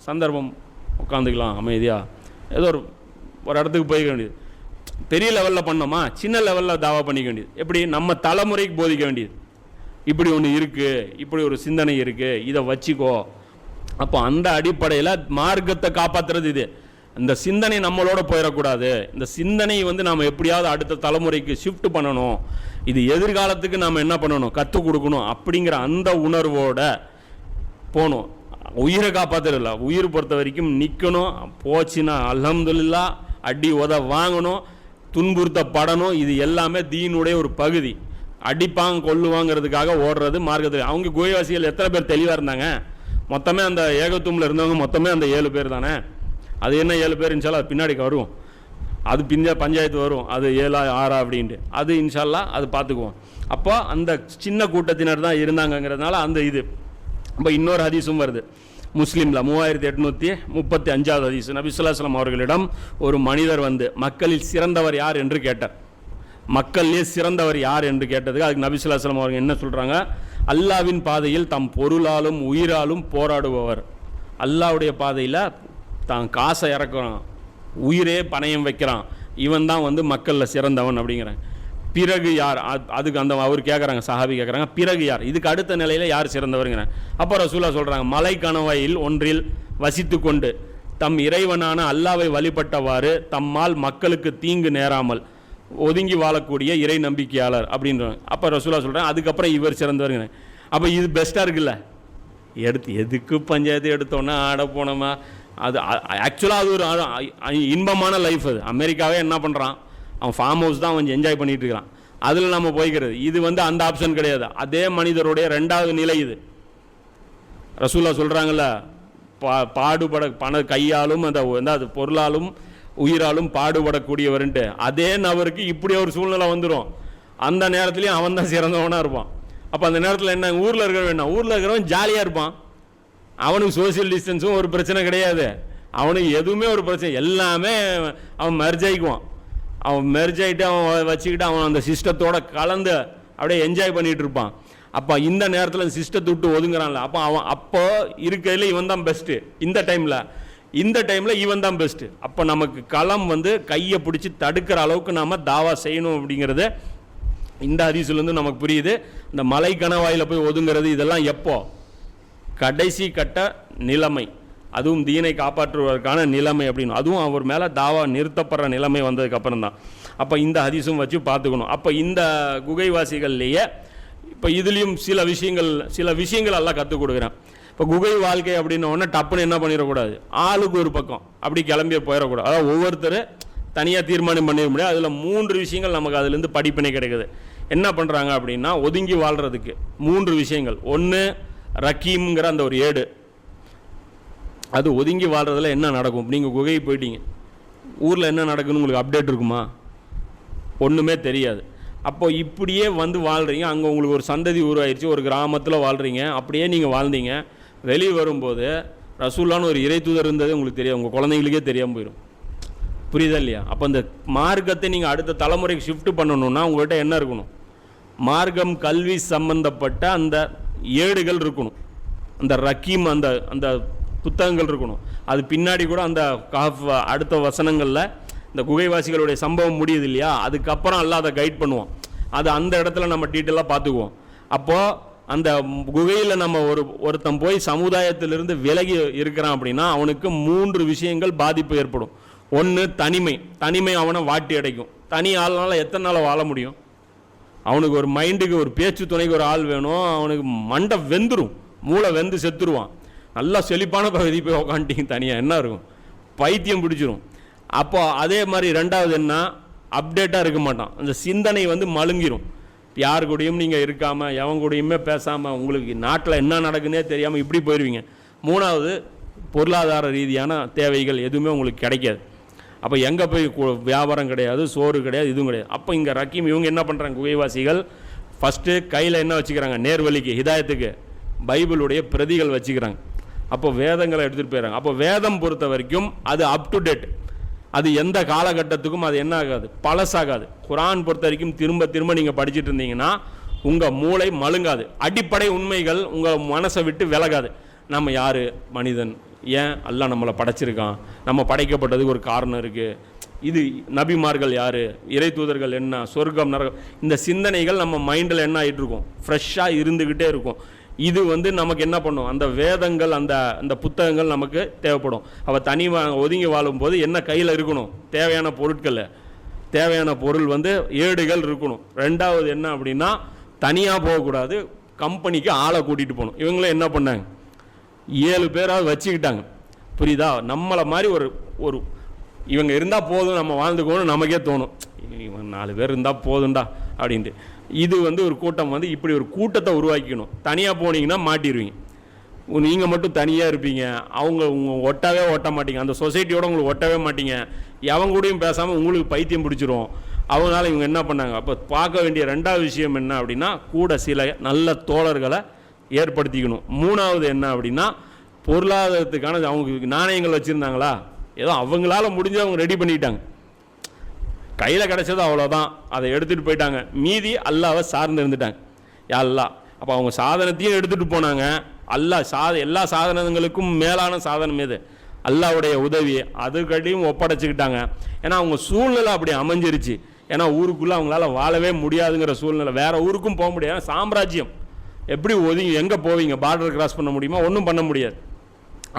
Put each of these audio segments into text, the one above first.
சந்தர்ப்பம் உட்காந்துக்கலாம் அமைதியாக, ஏதோ ஒரு இடத்துக்கு போய்க்க வேண்டியது. பெரிய லெவலில் பண்ணோமா, சின்ன லெவலில் தாவா பண்ணிக்க வேண்டியது. எப்படி நம்ம தலைமுறைக்கு போதிக்க வேண்டியது, இப்படி ஒன்று இருக்குது, இப்படி ஒரு சிந்தனை இருக்குது, இதை வச்சுக்கோ. அப்போ அந்த அடிப்படையில் மார்க்கத்தை காப்பாற்றுறது இது. இந்த சிந்தனை நம்மளோட போயிடக்கூடாது. இந்த சிந்தனை நாம் எப்படியாவது அடுத்த தலைமுறைக்கு ஷிஃப்ட் பண்ணணும், இது எதிர்காலத்துக்கு நாம் என்ன பண்ணணும், கற்றுக் கொடுக்கணும் அப்படிங்கிற அந்த உணர்வோட போகணும். உயிரை காப்பாற்றுறதில்ல, உயிர் பொறுத்த வரைக்கும் நிற்கணும். போச்சுன்னா அல்ஹம்துலில்லாஹ், அடி உத வாங்கணும், துன்புறுத்தப்படணும். இது எல்லாமே தீனுடைய ஒரு பகுதி. அடிப்பாங்க கொல்லுவாங்கிறதுக்காக ஓடுறது மார்க்கத்தில். அவங்க குகைவாசிகள் எத்தனை பேர் தெளிவாக இருந்தாங்க? மொத்தமே அந்த ஏகத்துவமில் இருந்தவங்க மொத்தமே அந்த 7 பேர் தானே. அது என்ன 7 பேர் இன்ஷால்லா அது பின்னாடி வரும், அது பஞ்சாயத்து வரும், அது 7 6 அப்படின்ட்டு, அது இன்ஷால்லா அது பார்த்துக்குவோம். அப்போ அந்த சின்ன கூட்டத்தினர் தான் இருந்தாங்கங்கிறதுனால அந்த இது. இப்போ இன்னொரு ஹதீஸும் வருது முஸ்லீமில் 3835 ஹதீஸ். நபி ஸல்லல்லாஹு அலைஹி வஸல்லம் அவர்களிடம் ஒரு மனிதர் வந்து மக்களில் சிறந்தவர் யார் என்று கேட்டார். மக்களிலே சிறந்தவர் யார் என்று கேட்டதுக்கு அதுக்கு நபி ஸல்லல்லாஹு அலைஹி வஸல்லம் அவர்கள் என்ன சொல்கிறாங்க, அல்லாஹ்வின் பாதையில் தம் பொருளாலும் உயிராலும் போராடுபவர். அல்லாஹ்வுடைய பாதையில் தான் காசை இறக்குறான், உயிரே பணயம் வைக்கிறான், இவன் தான் வந்து மக்களில் சிறந்தவன் அப்படிங்கிறாங்க. பிறகு யார்? அதுக்கு அந்த அவர் கேட்குறாங்க, சஹாபி கேட்குறாங்க, பிறகு யார்? இதுக்கு அடுத்த நிலையில் யார் சிறந்தவருங்கிறாங்க. அப்போ ரசூலுல்லாஹ் சொல்கிறாங்க, மலை கணவாயில் ஒன்றில் வசித்து கொண்டு தம் இறைவனான அல்லாஹ்வை வழிபட்டவாறு தம்மால் மக்களுக்கு தீங்கு நேராமல் ஒதுங்கி வாழக்கூடிய இறை நம்பிக்கையாளர் அப்படின்றாங்க. அப்போ ரசூலுல்லாஹ் சொல்கிறாங்க, அதுக்கப்புறம் இவர் சிறந்தவருங்கிறாங்க. அப்போ இது பெஸ்ட்டாக இருக்குல்ல. எதுக்கு பஞ்சாயத்து எடுத்தோன்னா ஆட போனோமா, அது ஆக்சுவலாக அது ஒரு இன்பமான லைஃப். அது அமெரிக்காவே என்ன பண்ணுறான், அவன் ஃபார்ம் ஹவுஸ் தான் அவன் என்ஜாய் பண்ணிகிட்டு இருக்கிறான், அதில் நம்ம போய்க்கிறது. இது வந்து அந்த ஆப்ஷன் கிடையாது. அதே மனிதருடைய 2வது நிலை இது. ரசூலுல்லாஹ் சொல்கிறாங்கல்ல, பாடுபட கையாலும் அந்த பொருளாலும் உயிராலும் பாடுபடக்கூடியவர்ன்ட்டு. அதே நபருக்கு இப்படி ஒரு சூழ்நிலை வந்துடும். அந்த நேரத்துலையும் அவன் தான் சிறந்தவனாக இருப்பான். அப்போ அந்த நேரத்தில் என்ன, ஊரில் இருக்கிற வேண்டாம், ஊரில் இருக்கிறவன் ஜாலியாக இருப்பான், அவனுக்கு சோசியல் டிஸ்டன்ஸும் ஒரு பிரச்சனை கிடையாது, அவனுக்கு எதுவுமே ஒரு பிரச்சனை, எல்லாமே அவன் மெர்ஜ் ஆகிக்குவான். அவன் மெர்ஜ் ஆகிட்டு அவன் வச்சுக்கிட்டு அவன் அந்த சிஸ்டத்தோடு கலந்து அப்படியே என்ஜாய் பண்ணிகிட்டு இருப்பான். அப்போ இந்த நேரத்தில் அந்த சிஸ்டத்தை விட்டு ஒதுங்குறான்ல, அப்போ அவன் அப்போ இருக்கையில் இவன் தான் பெஸ்ட்டு. இந்த டைமில் இவன் தான் பெஸ்ட்டு. அப்போ நமக்கு களம் வந்து கையை பிடிச்சி தடுக்கிற அளவுக்கு நாம் தாவா செய்யணும் அப்படிங்கிறது இந்த ஹதீஸ்லேருந்து நமக்கு புரியுது. இந்த மலை கணவாயில் போய் ஒதுங்கிறது இதெல்லாம் எப்போ, கடைசி கட்ட நிலைமை, அதுவும் தீனை காப்பாற்றுவதற்கான நிலைமை அப்படின்னு, அதுவும் அவர் மேலே தாவா நிறுத்தப்படுற நிலைமை வந்ததுக்கப்புறம் தான். அப்போ இந்த ஹதீஸும் வச்சு பார்த்துக்கணும். அப்போ இந்த குகைவாசிகள்லேயே இப்போ இதுலேயும் சில விஷயங்கள் எல்லாம் கற்றுக் கொடுக்குறேன். இப்போ குகை வாழ்க்கை அப்படின்ன உடனே டப்புன்னு என்ன பண்ணிடக்கூடாது, ஆளுக்கு ஒரு பக்கம் அப்படி கிளம்பிய போயிடக்கூடாது. அதாவது ஒவ்வொருத்தர் தனியாக தீர்மானம் பண்ணிட முடியாது. அதில் 3 விஷயங்கள் நமக்கு அதுலேருந்து படிப்பினை கிடைக்குது. என்ன பண்ணுறாங்க அப்படின்னா, ஒதுங்கி வாழ்கிறதுக்கு 3 விஷயங்கள். ஒன்று ரக்கீம்ங்கிற அந்த ஒரு ஏடு, அது ஒதுங்கி வாழ்கிறதுல என்ன நடக்கும். நீங்கள் குகைக்கு போயிட்டீங்க, ஊரில் என்ன நடக்குன்னு உங்களுக்கு அப்டேட் இருக்குமா? ஒன்றுமே தெரியாது. அப்போ இப்படியே வந்து வாழ்கிறீங்க, அங்கே உங்களுக்கு ஒரு சந்ததி உருவாயிருச்சு, ஒரு கிராமத்தில் வாழ்கிறீங்க, அப்படியே நீங்கள் வாழ்ந்தீங்க. வெளியே வரும்போது ரசூலுல்லாஹ்னு ஒரு இறை தூதர் இருந்தது உங்களுக்கு தெரியாது, உங்கள் குழந்தைங்களுக்கே தெரியாமல் போயிடும். புரியுதா இல்லையா? அப்போ அந்த மார்க்கத்தை நீங்கள் அடுத்த தலைமுறைக்கு ஷிஃப்ட் பண்ணணுன்னா உங்கள்கிட்ட என்ன இருக்கணும், மார்க்கம் கல்வி சம்பந்தப்பட்ட அந்த ஏடுகள் இருக்கணும், அந்த ரக்கீம் அந்த அந்த புத்தகங்கள் இருக்கணும். அது பின்னாடி கூட அந்த அடுத்த வசனங்களில் இந்த குகைவாசிகளுடைய சம்பவம் முடியுது இல்லையா, அதுக்கப்புறம் எல்லாம் அதை கைட் பண்ணுவோம். அது அந்த இடத்துல நம்ம டீட்டெயிலாக பார்த்துக்குவோம். அப்போது அந்த குகையில் நம்ம ஒருத்தன் போய் சமுதாயத்திலிருந்து விலகி இருக்கிறான் அப்படின்னா அவனுக்கு 3 விஷயங்கள் பாதிப்பு ஏற்படும். ஒன்று தனிமை அவனை வாட்டி அடைக்கும். தனி ஆள்னால எத்தனை நாள் வாழ முடியும்? அவனுக்கு ஒரு மைண்டுக்கு ஒரு பேச்சு துணைக்கு ஒரு ஆள் வேணும். அவனுக்கு மண்டை வெந்துடும், மூளை வெந்து செத்துருவான். நல்லா செழிப்பான பகுதி போய் உக்காண்டிங்க தனியாக என்ன இருக்கும், பைத்தியம் பிடிச்சிரும். அப்போ அதே மாதிரி 2வது என்ன, அப்டேட்டாக இருக்க மாட்டான். அந்த சிந்தனை வந்து மழுங்கிரும். யார் கூடயும் நீங்கள் இருக்காமல், எவன் கூடயுமே பேசாமல், உங்களுக்கு நாட்டில் என்ன நடக்குன்னே தெரியாமல் இப்படி போயிடுவீங்க. 3வது பொருளாதார ரீதியான தேவைகள் எதுவுமே உங்களுக்கு கிடைக்காது. அப்போ எங்கே போய் வியாபாரம் கிடையாது, சோறு கிடையாது, இதுவும் கிடையாது. அப்போ இங்கே ரக்கீம் இவங்க என்ன பண்ணுறாங்க, குகைவாசிகள் ஃபஸ்ட்டு கையில் என்ன வச்சுக்கிறாங்க, நேர்வழிக்கு ஹிதாயத்துக்கு பைபிளுடைய பிரதிகள் வச்சுக்கிறாங்க. அப்போ வேதங்களை எடுத்துகிட்டு போயிடறாங்க. அப்போ வேதம் பொறுத்த வரைக்கும் அது அப் டு டேட், அது எந்த காலகட்டத்துக்கும் அது என்ன ஆகாது, பழசாகாது. குரான் பொறுத்த வரைக்கும் திரும்ப திரும்ப நீங்கள் படிச்சுட்டு இருந்தீங்கன்னா உங்கள் மூளை மழுங்காது. அடிப்படை உண்மைகள் உங்கள் மனசை விட்டு விலகாது. நம்ம யார், மனிதன், ஏன் அல்லாஹ் நம்மளை படைச்சிருக்கான், நம்ம படைக்கப்பட்டதுக்கு ஒரு காரணம் இருக்குது. இது நபிமார்கள் யார், இறை தூதர்கள் என்ன, சொர்க்கம் நரகம், இந்த சிந்தனைகள் நம்ம மைண்டில் என்ன ஆகிட்டு இருக்கும், ஃப்ரெஷ்ஷாக இருந்துக்கிட்டே இருக்கும். இது நமக்கு என்ன பண்ணும், அந்த வேதங்கள் அந்த புத்தகங்கள் நமக்கு தேவைப்படும். அவள் ஒதுங்கி வாழும்போது என்ன கையில் இருக்கணும், தேவையான பொருட்கள், தேவையான பொருள் ஏடுகள் இருக்கணும். ரெண்டாவது என்ன அப்படின்னா, தனியாக போகக்கூடாது, கம்பெனிக்கு ஆளை கூட்டிகிட்டு போகணும். இவங்களும் என்ன பண்ணாங்க, 7 பேராவது வச்சுக்கிட்டாங்க. புரியுதா? நம்மளை மாதிரி ஒரு இவங்க இருந்தால் போதும், நம்ம வாழ்ந்துக்கணும் நமக்கே தோணும், இவங்க 4 பேர் இருந்தால் போதும்டா அப்படின்ட்டு. இது ஒரு கூட்டம் இப்படி ஒரு கூட்டத்தை உருவாக்கிக்கணும். தனியாக போனீங்கன்னா மாட்டிடுவீங்க. நீங்கள் மட்டும் தனியாக இருப்பீங்க, ஒட்டவே ஒட்ட மாட்டீங்க, அந்த சொசைட்டியோட உங்களுக்கு ஒட்டவே மாட்டீங்க, எவங்க கூடயும் பேசாமல் உங்களுக்கு பைத்தியம் பிடிச்சிரும். அவங்களால இவங்க என்ன பண்ணாங்க, அப்போ பார்க்க வேண்டிய 2வது விஷயம் என்ன அப்படின்னா, கூட சில நல்ல தோழர்களை ஏற்படுத்திக்கணும். 3வது என்ன அப்படின்னா, பொருளாதாரத்துக்கான அவங்க நாணயங்கள் வச்சுருந்தாங்களா, ஏதோ அவங்களால முடிஞ்சு அவங்க ரெடி பண்ணிட்டாங்க, கையில் கிடச்சது அவ்வளோதான், அதை எடுத்துகிட்டு போயிட்டாங்க. மீதி அல்லாவை சார்ந்து இருந்துட்டாங்க. யா அல்லாஹ், அப்போ அவங்க சாதனத்தையும் எடுத்துகிட்டு போனாங்க. அல்லாஹ் எல்லா சாதனங்களுக்கும் மேலான சாதனம் எது, அல்லாஹ்வுடைய உதவி, அதுக்கடியும் ஒப்படைச்சிக்கிட்டாங்க. ஏன்னா அவங்க சூழ்நிலை அப்படி அமைஞ்சிருச்சு. ஏன்னா ஊருக்குள்ளே அவங்களால வாழவே முடியாதுங்கிற சூழ்நிலை, வேறு ஊருக்கும் போக முடியாது. சாம்ராஜ்யம் எப்படி ஒதுங்கி எங்கே போவீங்க, பார்டர் கிராஸ் பண்ண முடியுமா, ஒன்றும் பண்ண முடியாது.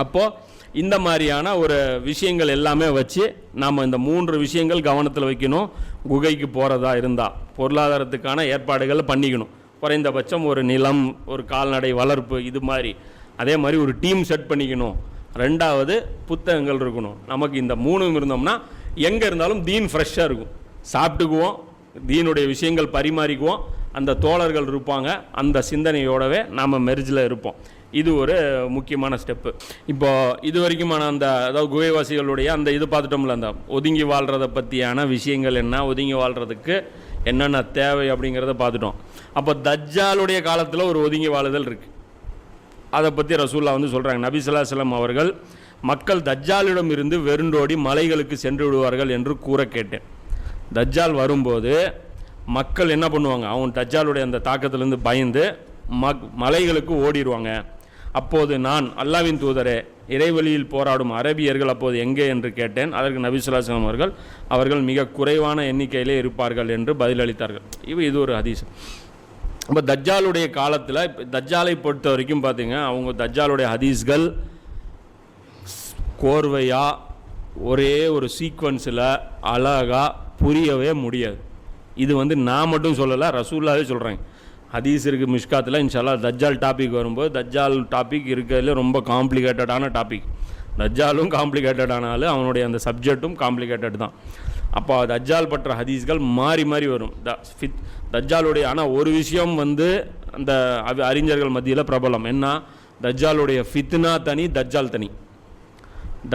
அப்போது இந்த மாதிரியான ஒரு விஷயங்கள் எல்லாமே வச்சு நாம் இந்த 3 விஷயங்கள் கவனத்தில் வைக்கணும். குகைக்கு போகிறதா இருந்தால் பொருளாதாரத்துக்கான ஏற்பாடுகள் பண்ணிக்கணும். குறைந்தபட்சம் ஒரு நிலம், ஒரு கால்நடை வளர்ப்பு, இது மாதிரி. அதே மாதிரி ஒரு டீம் செட் பண்ணிக்கணும். 2வது புத்தகங்கள் இருக்கணும். நமக்கு இந்த 3 இருந்தோம்னா எங்கே இருந்தாலும் தீன் ஃப்ரெஷ்ஷாக இருக்கும், சாப்பிட்டுக்குவோம், தீனுடைய விஷயங்கள் பரிமாறிக்குவோம், அந்த தோழர்கள் இருப்பாங்க, அந்த சிந்தனையோடவே நாம் மெர்ஜில் இருப்போம். இது ஒரு முக்கியமான ஸ்டெப்பு. இப்போது இது வரைக்குமான அதாவது குகைவாசிகளுடைய இது பார்த்துட்டோம்ல, அந்த ஒதுங்கி வாழ்கிறத பற்றியான விஷயங்கள் என்ன, ஒதுங்கி வாழ்கிறதுக்கு என்னென்ன தேவை அப்படிங்கிறத பார்த்துட்டோம். அப்போ தஜ்ஜாலுடைய காலத்தில் ஒரு ஒதுங்கி வாழுதல் இருக்குது. அதை பற்றி ரசூல்லா சொல்கிறாங்க. நபி ஸல்லல்லாஹு அலைஹி வஸல்லம் அவர்கள், மக்கள் தஜ்ஜாலிடம் இருந்து வெறுண்டோடி மலைகளுக்கு சென்று விடுவார்கள் என்று கூற கேட்டேன். தஜ்ஜால் வரும்போது மக்கள் என்ன பண்ணுவாங்க, அவன் தஜ்ஜாலுடைய அந்த தாக்கத்திலேருந்து பயந்து மலைகளுக்கு ஓடிடுவாங்க. அப்போது நான், அல்லாஹ்வின் தூதரே, இறைவழியில் போராடும் அரபியர்கள் அப்போது எங்கே என்று கேட்டேன். அதற்கு நபி ஸல்லல்லாஹு அலைஹி வஸல்லம் அவர்கள் மிக குறைவான எண்ணிக்கையிலே இருப்பார்கள் என்று பதிலளித்தார்கள். இது ஒரு ஹதீஸ். அப்போ தஜ்ஜாலுடைய காலத்தில், தஜ்ஜாலை பொறுத்த வரைக்கும் பார்த்தீங்க, அவங்க தஜ்ஜாலுடைய ஹதீஸ்கள் கோர்வையாக ஒரே ஒரு சீக்வன்ஸில் அழகாக புரியவே முடியாது. இது நான் மட்டும் சொல்லலை, ரசூலுல்லாஹே சொல்கிறாங்க. ஹதீஸ் இருக்குது மிஷ்காத்தில். இன்ஷால்லாஹ் தஜ்ஜால் டாபிக் வரும்போது, தஜ்ஜால் டாபிக் இருக்கிறதுல ரொம்ப காம்ப்ளிகேட்டடான டாபிக். தஜ்ஜாலும் காம்ப்ளிகேட்டடானாலும் அவனுடைய அந்த சப்ஜெக்டும் காம்ப்ளிகேட்டட் தான். அப்போ தஜ்ஜால் பற்ற ஹதீஸ்கள் மாறி மாறி வரும். தஜ்ஜாலுடைய ஆனால் ஒரு விஷயம் அந்த அறிஞர்கள் மத்தியில் பிரபலம் என்ன, தஜ்ஜாலுடைய ஃபித்னா தனி, தஜ்ஜால் தனி.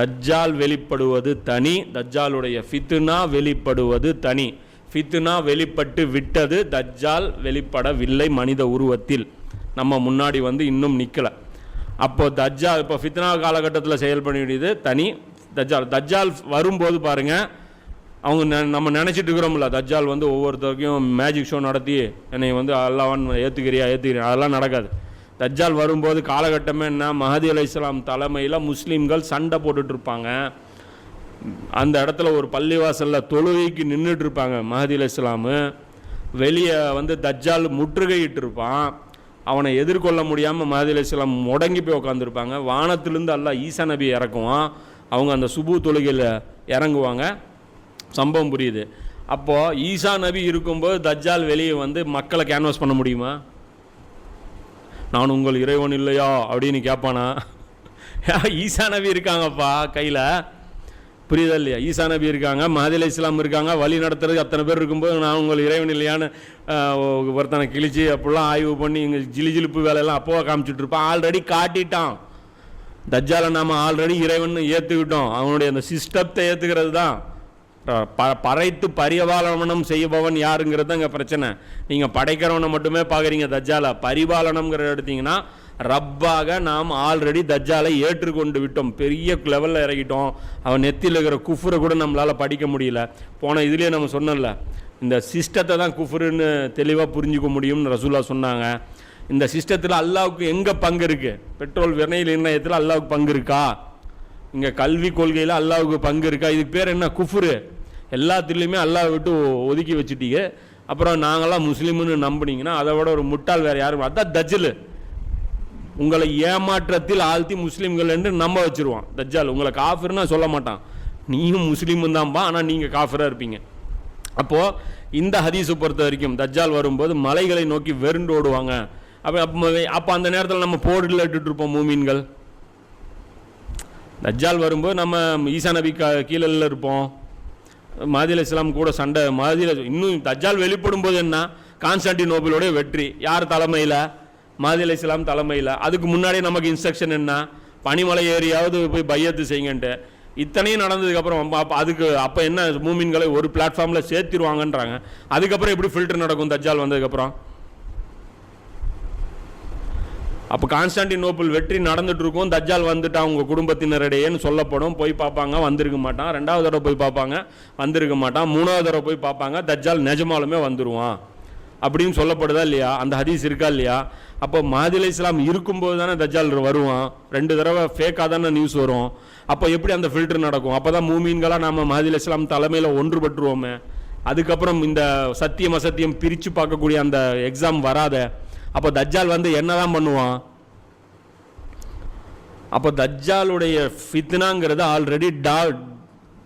தஜ்ஜால் வெளிப்படுவது தனி, தஜ்ஜாலுடைய ஃபித்னா வெளிப்படுவது தனி. ஃபித்னா வெளிப்பட்டு விட்டது, தஜ்ஜால் வெளிப்படவில்லை மனித உருவத்தில், நம்ம முன்னாடி இன்னும் நிற்கலை. அப்போது தஜ்ஜால் இப்போ ஃபித்னா காலகட்டத்தில் செயல்பட வேண்டியது தனி. தஜ்ஜால் வரும்போது பாருங்கள், அவங்க நம்ம நினச்சிட்டு இருக்கிறோம்ல, தஜ்ஜால் ஒவ்வொருத்தருக்கும் மேஜிக் ஷோ நடத்தி என்னை அல்லாஹ்வான் ஏற்றுக்கிறியா, அதெல்லாம் நடக்காது. தஜ்ஜால் வரும்போது காலகட்டமே என்ன, மஹதி அலைஹிஸ்ஸலாம் தலைமையில் முஸ்லீம்கள் சண்டை போட்டுட்ருப்பாங்க. அந்த இடத்துல ஒரு பள்ளிவாசலில் தொழுகைக்கு நின்றுட்டு இருப்பாங்க மஹதி அலைஹிஸ்ஸலாமு. வெளியே தஜ்ஜால் முற்றுகையிட்டு இருப்பான். அவனை எதிர்கொள்ள முடியாமல் மஹதி அலைஹிஸ்ஸலாம் முடங்கி போய் உட்காந்துருப்பாங்க. வானத்திலிருந்து அல்லாஹ் ஈசா நபி இறக்குவான். அவங்க அந்த சுபு தொழுகையில் இறங்குவாங்க. சம்பவம் புரியுது. அப்போது ஈசா நபி இருக்கும்போது தஜ்ஜால் வெளியே மக்களை கேன்வாஸ் பண்ண முடியுமா? நான் உங்கள் இறைவன் இல்லையா அப்படின்னு கேட்பானா? ஈசா நபி இருக்காங்கப்பா கையில், புரியுதா இல்லையா? ஈசா நபி இருக்காங்க, மஹதி அலைஹிஸ்ஸலாம் இருக்காங்க, வழி நடத்துறதுக்கு அத்தனை பேர் இருக்கும்போது நான் உங்கள் இறைவன் இல்லையான்னு ஒருத்தனை கிழிச்சு அப்படிலாம் ஆய்வு பண்ணி இங்கே ஜிலிஜிலிப்பு வேலையெல்லாம் அப்போவா காமிச்சிட்டு இருப்பான். ஆல்ரெடி காட்டிட்டான் தஜ்ஜாலை. நாம் ஆல்ரெடி இறைவன் ஏற்றுக்கிட்டோம். அவனுடைய அந்த சிஸ்டத்தை ஏற்றுக்கிறது தான். படைத்து பரிபாலனம் செய்பவன் யாருங்கிறது அங்கே பிரச்சனை. நீங்கள் படைக்கிறவனை மட்டுமே பார்க்குறீங்க தஜ்ஜாலை. பரிபாலனம்ங்கிற எடுத்திங்கன்னா ரப்பாக நாம் ஆல்ரெடி தஜ்ஜாலை ஏற்றுக்கொண்டு விட்டோம், பெரிய லெவலில் இறக்கிட்டோம். அவன் நெத்தியில் இருக்கிற குஃபுரை கூட நம்மளால் படிக்க முடியல. போன இதுலேயே நம்ம சொன்னோம்ல, இந்த சிஸ்டத்தை தான் குஃபுருன்னு தெளிவாக புரிஞ்சிக்க முடியும்னு ரசூலுல்லாஹ் சொன்னாங்க. இந்த சிஸ்டத்தில் அல்லாஹ்வுக்கு எங்கே பங்கு இருக்குது? பெட்ரோல் விலை நிர்ணயத்தில் அல்லாஹ்வுக்கு பங்கு இருக்கா? இங்கே கல்வி கொள்கையில் அல்லாவுக்கு பங்கு இருக்கா? இதுக்கு பேர் என்ன? குஃபுரு. எல்லாத்துலேயுமே அல்லாஹ் விட்டு ஒதுக்கி வச்சுட்டீங்க. அப்புறம் நாங்களாம் முஸ்லீம்னு நம்பினீங்கன்னா அதை விட ஒரு முட்டாள் வேறு யாரும். அதான் தஜ்ஜல். உங்களை ஏமாற்றத்தில் ஆழ்த்தி முஸ்லீம்கள் என்று நம்ப வச்சுருவான் தஜ்ஜால். உங்களை காஃபிர்னா சொல்ல மாட்டான், நீயும் முஸ்லீமும் தான்ப்பா, ஆனால் நீங்கள் காஃபிராக இருப்பீங்க. அப்போது இந்த ஹதீஸை பொறுத்த வரைக்கும் தஜ்ஜால் வரும்போது மலைகளை நோக்கி வெறுண்டு ஓடுவாங்க. அப்போ அந்த நேரத்தில் நம்ம போர்டில் இட்டுருப்போம் மூமீன்கள். தஜ்ஜால் வரும்போது நம்ம ஈசா நபி கீழே இருப்போம். மஹ்தி அலைஹிஸ்ஸலாம் கூட சண்டை. இன்னும் தஜ்ஜால் வெளிப்படும் போது என்ன? கான்ஸ்டான்டினோபிளோட வெற்றி யார் தலைமையில்? மஹ்தி அலைஹிஸ்ஸலாம் தலைமையில். அதுக்கு முன்னாடி நமக்கு இன்ஸ்ட்ரக்ஷன் என்ன? பனிமலை ஏரியாவது போய் பையத்து செய்யுங்கன்ட்டு. இத்தனையும் நடந்ததுக்கப்புறம் அப்போ என்ன? மூமின்களை ஒரு பிளாட்ஃபார்மில் சேர்த்திருவாங்கன்றாங்க. அதுக்கப்புறம் எப்படி ஃபில்டர் நடக்கும் தஜ்ஜால் வந்ததுக்கப்புறம்? அப்போ கான்ஸ்டான்டினோபிள் வெற்றி நடந்துட்டு இருக்கும், தஜ்ஜால் வந்துட்டு அவங்க குடும்பத்தினரிடையேன்னு சொல்லப்படும். போய் பார்ப்பாங்க, வந்திருக்க மாட்டான். 2வது தடவை போய் பார்ப்பாங்க, வந்திருக்க மாட்டான். 3வது தடவை போய் பார்ப்பாங்க, தஜ்ஜால் நிஜமாலுமே வந்துடுவான் அப்படின்னு சொல்லப்படுதா இல்லையா? அந்த ஹதீஸ் இருக்கா இல்லையா? அப்போ மஹ்தி அலைஹிஸ்ஸலாம் இருக்கும்போது தானே தஜ்ஜால் வருவான். 2 தடவை ஃபேக்காக தானே நியூஸ் வரும். அப்போ எப்படி அந்த ஃபில்டர் நடக்கும்? அப்போ தான் மூமீன்களாக நம்ம மஹ்தி அலைஹிஸ்ஸலாம் தலைமையில் ஒன்றுபட்டுருவோமே. அதுக்கப்புறம் இந்த சத்தியம் அசத்தியம் பிரித்து பார்க்கக்கூடிய அந்த எக்ஸாம் வராத. அப்போ தஜ்ஜால் வந்து என்ன தான் பண்ணுவான்? அப்போ தஜ்ஜாலுடைய ஃபித்னாங்கிறது ஆல்ரெடி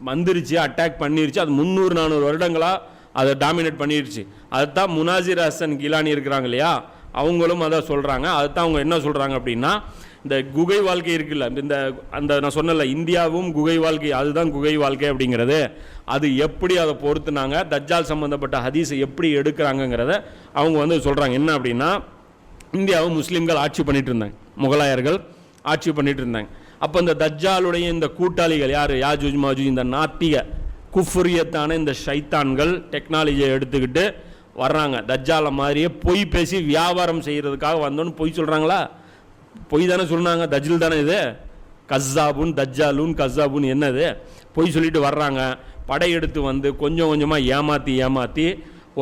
வந்துருச்சு, அட்டாக் பண்ணிருச்சு. அது 300-400 வருடங்களாக அதை டாமினேட் பண்ணிடுச்சு. அதுதான் முனாசிர் ஹசன் கிலானி இருக்கிறாங்க இல்லையா, அவங்களும் அதை சொல்கிறாங்க. அதுதான் அவங்க என்ன சொல்கிறாங்க அப்படின்னா, இந்த குகை வாழ்க்கை இருக்குல்ல, அந்த நான் சொன்னல இந்தியாவும் குகை வாழ்க்கை, அதுதான் குகை வாழ்க்கை அப்படிங்கிறது. அது எப்படி அதை பொறுத்துனாங்க, தஜ்ஜால் சம்மந்தப்பட்ட ஹதீஸை எப்படி எடுக்கிறாங்கங்கிறத அவங்க வந்து சொல்கிறாங்க. என்ன அப்படின்னா, இந்தியாவை முஸ்லீம்கள் ஆட்சி பண்ணிட்டு இருந்தாங்க, முகலாயர்கள் ஆட்சி பண்ணிட்டு இருந்தாங்க. அப்போ இந்த தஜ்ஜாலுடைய இந்த கூட்டாளிகள் யார்? யாஜூஜ் மாஜூஜ், இந்த நாத்திக குஃப்ரியத்தான இந்த ஷைத்தான்கள் டெக்னாலஜியை எடுத்துக்கிட்டு வர்றாங்க. தஜ்ஜாலை மாதிரியே பொய் பேசி வியாபாரம் செய்கிறதுக்காக வந்தோன்னு பொய் சொல்கிறாங்களா? பொய் தானே சொன்னாங்க. தஜ்ஜல் தானே இது. கஸ்ஸாபுன் தஜ்ஜாலுன் கஸ்ஸாபுன் என்னது? பொய் சொல்லிட்டு வர்றாங்க. படையெடுத்து வந்து கொஞ்சம் கொஞ்சமாக ஏமாற்றி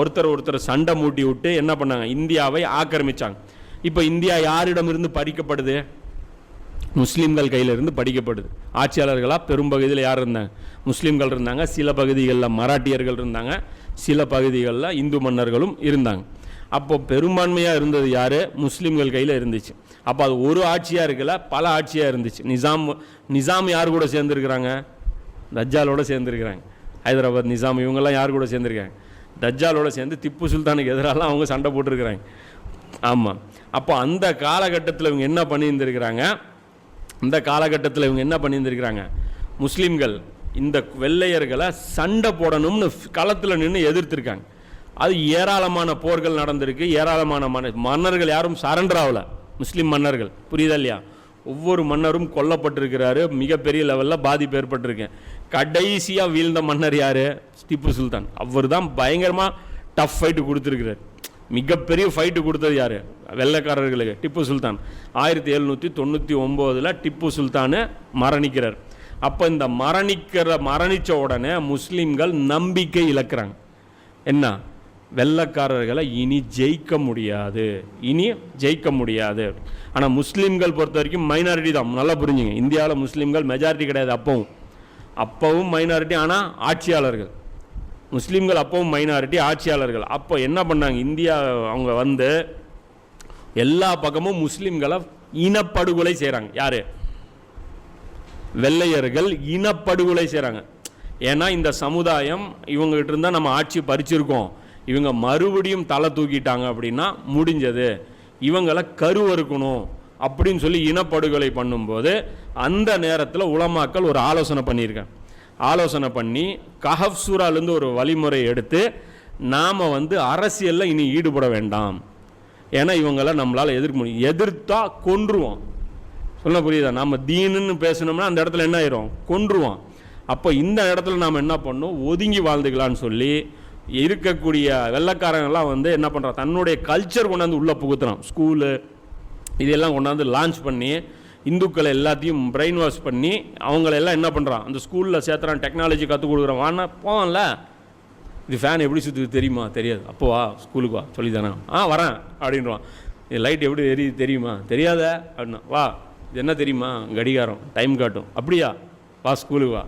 ஒருத்தர் சண்டை மூட்டி விட்டு என்ன பண்ணாங்க? இந்தியாவை ஆக்கிரமித்தாங்க. இப்போ இந்தியா யாரிடமிருந்து பறிக்கப்படுது? முஸ்லீம்கள் கையிலிருந்து படிக்கப்படுது. ஆட்சியாளர்களாக பெரும்பகுதியில் யார் இருந்தாங்க? முஸ்லீம்கள் இருந்தாங்க. சில பகுதிகளில் மராட்டியர்கள் இருந்தாங்க, சில பகுதிகளில் இந்து மன்னர்களும் இருந்தாங்க. அப்போ பெரும்பான்மையாக இருந்தது யார்? முஸ்லீம்கள் கையில் இருந்துச்சு. அப்போ அது ஒரு ஆட்சியாக இருக்கல, பல ஆட்சியாக இருந்துச்சு. நிசாம் யார் கூட சேர்ந்துருக்கிறாங்க? தஜ்ஜாலோடு சேர்ந்துருக்கிறாங்க. ஹைதராபாத் நிசாம் இவங்கெல்லாம் யார் கூட சேர்ந்துருக்காங்க? தஜ்ஜாலோடு சேர்ந்து திப்பு சுல்தானுக்கு எதிராலாம் அவங்க சண்டை போட்டிருக்கிறாங்க. ஆமாம். அப்போ அந்த காலகட்டத்தில் இவங்க என்ன பண்ணியிருந்திருக்கிறாங்க? இந்த காலகட்டத்தில் இவங்க என்ன பண்ணியிருந்திருக்கிறாங்க? முஸ்லீம்கள் இந்த வெள்ளையர்களை சண்டை போடணும்னு களத்தில் நின்று எதிர்த்திருக்காங்க. அது ஏராளமான போர்கள் நடந்திருக்கு. ஏராளமான மன்னர்கள் யாரும் சரண்டர் ஆகலை. முஸ்லீம் மன்னர்கள், புரியுதா இல்லையா? ஒவ்வொரு மன்னரும் கொல்லப்பட்டிருக்கிறாரு. மிகப்பெரிய லெவலில் பாதிப்பு ஏற்பட்டிருக்கு. கடைசியாக வீழ்ந்த மன்னர் யார்? திப்பு சுல்தான். அவர் தான் பயங்கரமாக டஃப் ஃபைட்டு கொடுத்துருக்கிறார். மிகப்பெரிய ஃபைட்டு கொடுத்தது யார்? வெள்ளைக்காரர்களுக்கு திப்பு சுல்தான். 1799 திப்பு சுல்தானு மரணிக்கிறார். அப்போ இந்த மரணித்த உடனே முஸ்லீம்கள் நம்பிக்கை இழக்கிறாங்க. என்ன? வெள்ளைக்காரர்களை இனி ஜெயிக்க முடியாது. ஆனால் முஸ்லீம்கள் பொறுத்த வரைக்கும் மைனாரிட்டி தான். நல்லா புரிஞ்சுங்க, இந்தியாவில் முஸ்லீம்கள் மெஜாரிட்டி கிடையாது. அப்பவும் மைனாரிட்டி, ஆனால் ஆட்சியாளர்கள். முஸ்லீம்கள் அப்பவும் மைனாரிட்டி, ஆட்சியாளர்கள். அப்போ என்ன பண்ணாங்க? இந்தியா அவங்க வந்து எல்லா பக்கமும் முஸ்லீம்களை இனப்படுகொலை செய்கிறாங்க. யார்? வெள்ளையர்கள் இனப்படுகொலை செய்கிறாங்க. ஏன்னா இந்த சமுதாயம் இவங்ககிட்ட இருந்தால் நம்ம ஆட்சி பறிச்சிருக்கோம், இவங்க மறுபடியும் தலை தூக்கிட்டாங்க அப்படின்னா முடிஞ்சது, இவங்களை கருவறுக்கணும் அப்படின்னு சொல்லி இனப்படுகொலை பண்ணும்போது அந்த நேரத்தில் உலமாக்கள் ஒரு ஆலோசனை பண்ணி கஹஃப் சூராலேருந்து ஒரு வழிமுறை எடுத்து, நாம் வந்து அரசியலில் இனி ஈடுபட வேண்டாம், ஏன்னா இவங்களை நம்மளால் எதிர்க்க முடியும், எதிர்த்தா கொன்றுவோம். சொல்ல புரியுதா? நம்ம தீனுன்னு பேசணும்னா அந்த இடத்துல என்ன ஆயிரும்? கொன்றுவோம். அப்போ இந்த இடத்துல நாம் என்ன பண்ணோம்? ஒதுங்கி வாழ்ந்துக்கலான்னு சொல்லி இருக்கக்கூடிய வெள்ளைக்காரங்கள்லாம் வந்து என்ன பண்ணுறான்? தன்னுடைய கல்ச்சர் கொண்டாந்து உள்ளே புகுத்துறான். ஸ்கூலு இதெல்லாம் கொண்டாந்து லான்ச் பண்ணி இந்துக்களை எல்லாத்தையும் பிரெயின் வாஷ் பண்ணி அவங்களெல்லாம் என்ன பண்ணுறான்? அந்த ஸ்கூலில் சேர்த்துறான், டெக்னாலஜி கற்றுக் கொடுக்குறான். வானா போவான்ல, இது ஃபேன் எப்படி சுற்றுது தெரியுமா? தெரியாது. அப்போ வா ஸ்கூலுக்கு வா சொல்லித்தானே. வரேன் அப்படின்றான். இது லைட் எப்படி எரியுது தெரியுமா? தெரியாத அப்படின்னா, வா இது என்ன தெரியுமா? கடிகாரம் டைம் காட்டும். அப்படியா? வா ஸ்கூலுக்கு வா.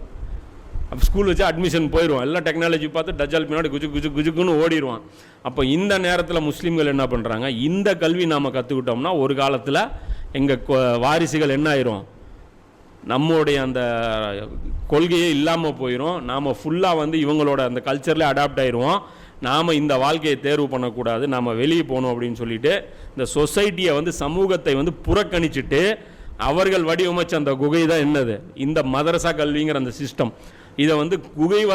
அப்போ ஸ்கூல் வச்சு அட்மிஷன் போயிடுவான். எல்லாம் டெக்னாலஜி பார்த்து டஜ்ஜால் பின்னாடி குஜுக்குன்னு ஓடிடுவான். அப்போ இந்த நேரத்தில் முஸ்லீம்கள் என்ன பண்ணுறாங்க, இந்த கல்வி நாம் கற்றுக்கிட்டோம்னா ஒரு காலத்தில் எங்கள் வாரிசுகள் என்ன ஆயிரும், நம்மளுடைய அந்த கொள்கையே இல்லாமல் போயிடும். நாம் ஃபுல்லாக வந்து இவங்களோட அந்த கல்ச்சரில் அடாப்ட் ஆயிடுவோம். நாம் இந்த வாழ்க்கையை தேர்வு பண்ணக்கூடாது, நாம் வெளியே போகணும் அப்படின்னு சொல்லிட்டு இந்த சொசைட்டியை வந்து சமூகத்தை வந்து புறக்கணிச்சிட்டு அவர்கள் வடிவமைச்ச அந்த குகை தான் என்னது, இந்த மதரசா கல்விங்கிற அந்த சிஸ்டம். இதை வந்து குகைவாசி